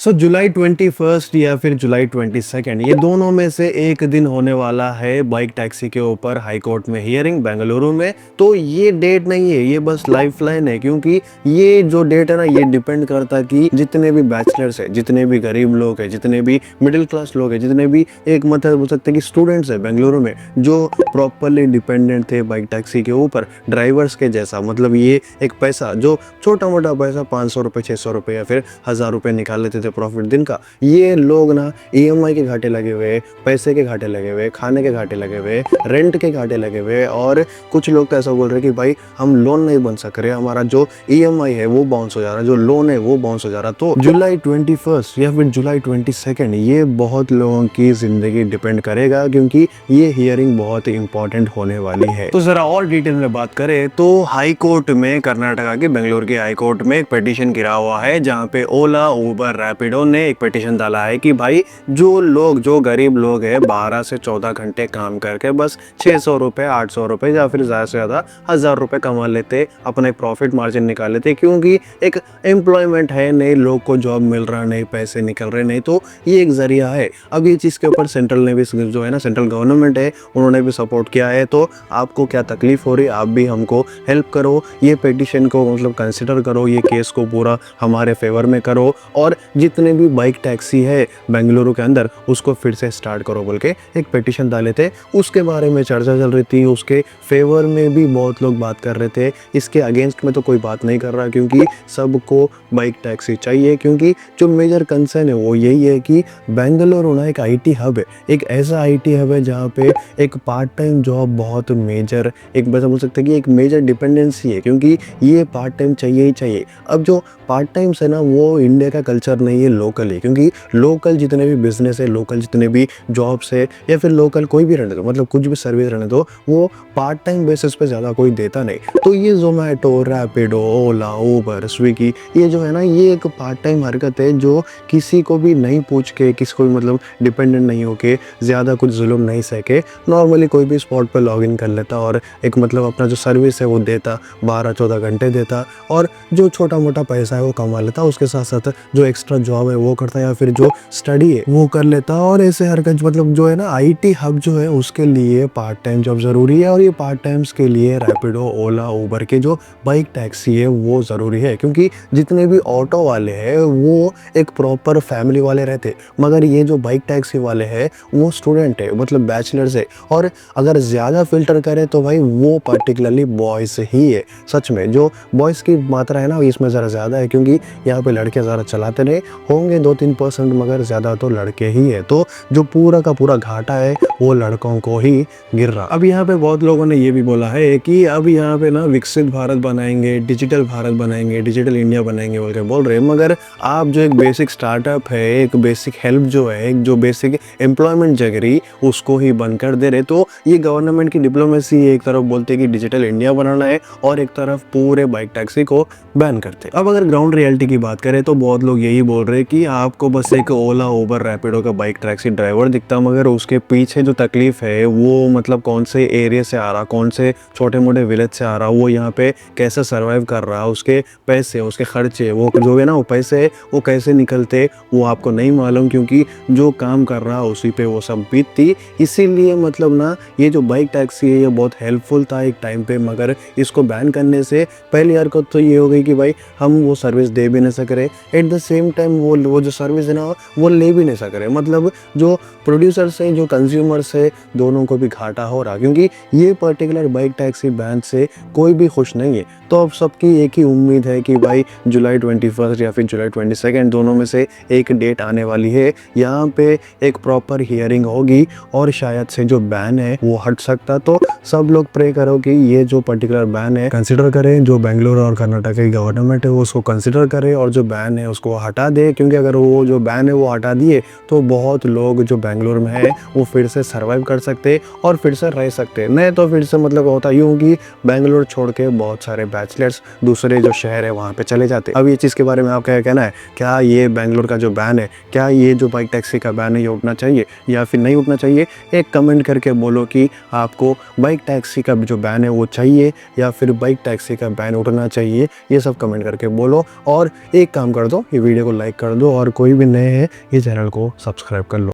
जुलाई 21 या फिर जुलाई 22 ये दोनों में से एक दिन होने वाला है बाइक टैक्सी के ऊपर हाई कोर्ट में हियरिंग बेंगलुरु में। तो ये डेट नहीं है, ये बस लाइफ लाइन है, क्योंकि ये जो डेट है ना, ये डिपेंड करता है कि जितने भी बैचलर्स है, जितने भी गरीब लोग हैं, जितने भी मिडिल क्लास लोग हैं, जितने भी एक मतलब बोल सकते हैं कि स्टूडेंट्स है बेंगलुरु में जो प्रॉपरली डिपेंडेंट थे बाइक टैक्सी के ऊपर ड्राइवर्स के जैसा। मतलब ये एक पैसा जो छोटा मोटा पैसा 500 रुपये 600 रुपये या फिर 1000 रुपये निकाल लेते थे प्रॉफिट दिन का, ये लोग ना ईएमआई के घाटे लगे हुए, पैसे के घाटे लगे हुए, खाने के घाटे लगे हुए, रेंट के घाटे लगे हुए। और कुछ लोग तो ऐसा बोल रहे कि भाई हम लोन नहीं बन सक रहे, हमारा जो ईएमआई है वो बाउंस हो जा रहा है, जो लोन है वो बाउंस हो जा रहा। तो जुलाई 21 या फिर जुलाई 22 ये बहुत लोगों की जिंदगी डिपेंड करेगा, क्योंकि ये हियरिंग बहुत इंपॉर्टेंट होने वाली है। तो जरा और डिटेल में बात करें तो हाई कोर्ट में, कर्नाटका के बेंगलुरु के हाई कोर्ट में एक पिटीशन गिरा हुआ है, जहाँ पे ओला, उबर, रैपिडो ने एक पिटीशन डाला है कि भाई जो गरीब लोग हैं 12 से 14 घंटे काम करके बस 600 रुपये 800 रुपये या फिर ज़्यादा से ज़्यादा 1000 रुपये कमा लेते, अपने प्रॉफिट मार्जिन निकाल लेते, क्योंकि एक एम्प्लॉयमेंट है, नए लोग को जॉब मिल रहा, नए पैसे निकल रहे, नहीं तो ये एक जरिया है। अब ये चीज़ के ऊपर सेंट्रल ने भी जो है ना, सेंट्रल गवर्नमेंट है, उन्होंने भी सपोर्ट किया है। तो आपको क्या तकलीफ हो रही, आप भी हमको हेल्प करो, ये पिटीशन को मतलब कंसिडर करो, ये केस को पूरा हमारे फेवर में करो, और जितने भी बाइक टैक्सी है बेंगलुरु के अंदर उसको फिर से स्टार्ट करो बोल के एक पिटीशन डाले थे। उसके बारे में चर्चा चल रही थी, उसके फेवर में भी बहुत लोग बात कर रहे थे, इसके अगेंस्ट में तो कोई बात नहीं कर रहा, क्योंकि सबको बाइक टैक्सी चाहिए। क्योंकि जो मेजर कंसर्न है वो यही है कि बेंगलुरु ना एक आईटी हब है, एक ऐसा आईटी हब है जहाँ पे एक पार्ट टाइम जॉब बहुत मेजर, एक वैसा बोल सकते हैं कि एक मेजर डिपेंडेंसी है, क्योंकि ये पार्ट टाइम चाहिए ही चाहिए। अब जो पार्ट टाइम्स है ना, वो इंडिया का कल्चर नहीं है, लोकल है, क्योंकि लोकल जितने भी बिजनेस है, लोकल जितने भी जॉब्स है, या फिर लोकल कोई भी रहने दो, मतलब कुछ भी सर्विस रहने दो, वो पार्ट टाइम बेसिस पे ज़्यादा कोई देता नहीं। तो ये जोमेटो, रैपिडो, ओला, उबर, स्विगी, ये जो है ना, ये एक पार्ट टाइम हरकत है जो किसी को भी नहीं पूछ के, किसी को भी मतलब डिपेंडेंट नहीं होके, ज़्यादा कुछ जुल्म नहीं सके, नॉर्मली कोई भी स्पॉट पर लॉग इन कर लेता और एक मतलब अपना जो सर्विस है वो देता, 12-14 घंटे देता, और जो छोटा मोटा पैसा है वो कमा लेता, उसके साथ साथ जो एक्स्ट्रा जॉब है वो करता, या फिर जो स्टडी है वो कर लेता। और ऐसे हरकत मतलब जो है ना, आईटी हब जो है उसके लिए पार्ट टाइम जॉब ज़रूरी है, और ये पार्ट टाइम्स के लिए रैपिडो, ओला, उबर के जो बाइक टैक्सी है वो ज़रूरी है, क्योंकि जितने भी ऑटो वाले हैं वो एक प्रॉपर फैमिली वाले रहते, मगर ये जो बाइक टैक्सी वाले हैं वो स्टूडेंट है, मतलब बैचलर्स है। और अगर ज़्यादा फिल्टर करें तो भाई वो पर्टिकुलरली बॉयज़ ही है। सच में जो बॉयज़ की मात्रा है ना, इसमें ज़रा ज़्यादा है, क्योंकि यहाँ पे लड़के ज़्यादा चलाते नहीं होंगे, 2-3%, मगर ज़्यादा तो लड़के ही है। तो जो पूरा का पूरा घाटा है वो लड़कों को ही गिर रहा। अब यहाँ पे बहुत लोगों ने ये भी बोला है कि अब यहाँ पे ना विकसित भारत बनाएंगे, डिजिटल भारत बनाएंगे, डिजिटल इंडिया बनाएंगे बोल के बोल रहे हैं, मगर आप जो एक बेसिक स्टार्टअप है, एक बेसिक हेल्प जो है, एक जो बेसिक एम्प्लॉयमेंट जग रही, उसको ही बंद कर दे रहे। तो ये गवर्नमेंट की डिप्लोमेसी, एक तरफ बोलते हैं कि डिजिटल इंडिया बनाना है, और एक तरफ पूरे बाइक टैक्सी को बैन करते। अब अगर ग्राउंड रियलिटी की बात करें तो बहुत लोग यही बोल रहे हैं कि आपको बस एक ओला, उबर, रैपिडो का बाइक टैक्सी ड्राइवर दिखता, मगर उसके पीछे जो तकलीफ है वो मतलब कौन से एरिया से आ रहा, कौन से छोटे मोटे विलेज से आ रहा, वो यहाँ पे कैसे सर्वाइव कर रहा, उसके पैसे, उसके खर्चे, वो जो है ना वो पैसे वो कैसे निकलते, वो आपको नहीं मालूम, क्योंकि जो काम कर रहा उसी पे वो सब बीतती। इसीलिए मतलब ना ये जो बाइक टैक्सी है ये बहुत हेल्पफुल था एक टाइम पे, मगर इसको बैन करने से पहली हरकत तो ये हो गई कि भाई हम वो सर्विस दे भी नहीं सक रहे, एट द सेम टाइम वो जो सर्विस है ना वो ले भी नहीं सक रहे, मतलब जो प्रोड्यूसर्स हैं, जो कंज्यूमर्स है, दोनों को भी घाटा हो रहा, क्योंकि ये पर्टिकुलर बाइक टैक्सी बैन से कोई भी खुश नहीं है। तो अब सबकी एक ही उम्मीद है कि भाई जुलाई 21 या फिर जुलाई 22 दोनों में से एक डेट आने वाली है, यहाँ पे एक प्रॉपर हियरिंग होगी और शायद से जो बैन है वो हट सकता। तो सब लोग प्रे करो कि ये जो पर्टिकुलर बैन है कंसिडर करें, जो बेंगलुरु और कर्नाटक की गवर्नमेंट है वो उसको कंसिडर करे और जो बैन है उसको हटा दे, क्योंकि अगर वो जो बैन है वो हटा दिए तो बहुत लोग जो बेंगलुरु में है वो फिर से सर्वाइव कर सकते और फिर से रह सकते, नहीं तो फिर से मतलब होता यूँ कि बेंगलुरु छोड़ के बहुत सारे बैचलर्स दूसरे जो शहर है वहाँ पे चले जाते। अब ये चीज़ के बारे में आपका क्या कहना है? क्या ये बेंगलोर का जो बैन है, क्या ये जो बाइक टैक्सी का बैन है ये उठना चाहिए या फिर नहीं उठना चाहिए? एक कमेंट करके बोलो कि आपको बाइक टैक्सी का जो बैन है वो चाहिए या फिर बाइक टैक्सी का बैन उठना चाहिए। ये सब कमेंट करके बोलो और एक काम कर दो, ये वीडियो को लाइक कर दो और कोई भी नए हैं ये चैनल को सब्सक्राइब कर लो।